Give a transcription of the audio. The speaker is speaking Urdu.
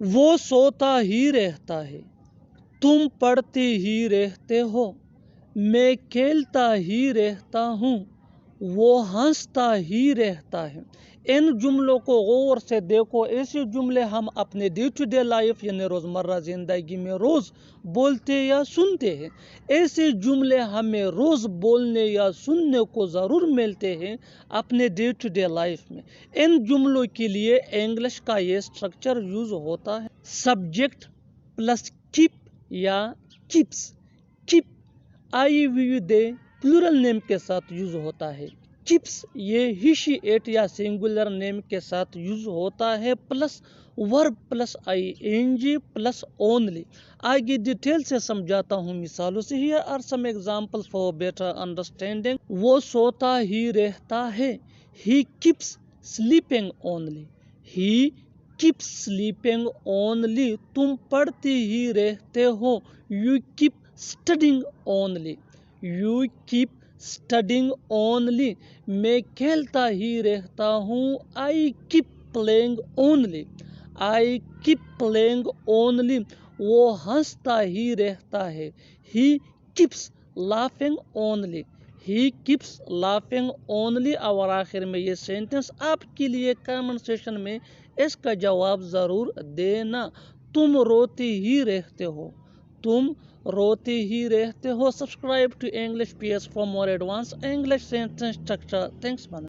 وہ سوتا ہی رہتا ہے، تم پڑھتے ہی رہتے ہو، میں کھیلتا ہی رہتا ہوں، وہ ہنستا ہی رہتا ہے۔ ان جملوں کو غور سے دیکھو۔ ایسے جملے ہم اپنے ڈے ٹو ڈے لائف یعنی روزمرہ زندگی میں روز بولتے یا سنتے ہیں۔ ایسے جملے ہمیں روز بولنے یا سننے کو ضرور ملتے ہیں اپنے ڈے ٹو ڈے لائف میں۔ ان جملوں کے لیے انگلش کا یہ سٹرکچر یوز ہوتا ہے سبجیکٹ پلس کیپ یا keeps. Keep I we you they plural name کے ساتھ یوز ہوتا ہے۔ کیپس یہ ہی شی ایٹ یا سنگولر نیم کے ساتھ یوز ہوتا ہے plus verb plus I N G plus only. آگے ڈیٹیل سے سمجھاتا ہوں مثالوں سے۔ Here are some example for better understanding. وہ سوتا ہی رہتا ہے، he keeps sleeping only, he keep sleeping only. تم پڑھتے ہی رہتے ہو، you keep studying only, you keep studying only. میں کھیلتا ہی رہتا ہوں، I keep playing only, I keep playing only. وہ ہنستا ہی رہتا ہے، he keeps laughing only, he keeps laughing only. اور آخر میں یہ سینٹنس آپ کے لیے کامنٹ سیشن میں اس کا جواب ضرور دینا۔ تم روتے ہی رہتے ہو، تم روتے ہی رہتے ہو۔ Subscribe to English PS for more advanced English sentence structure. Thanks, man.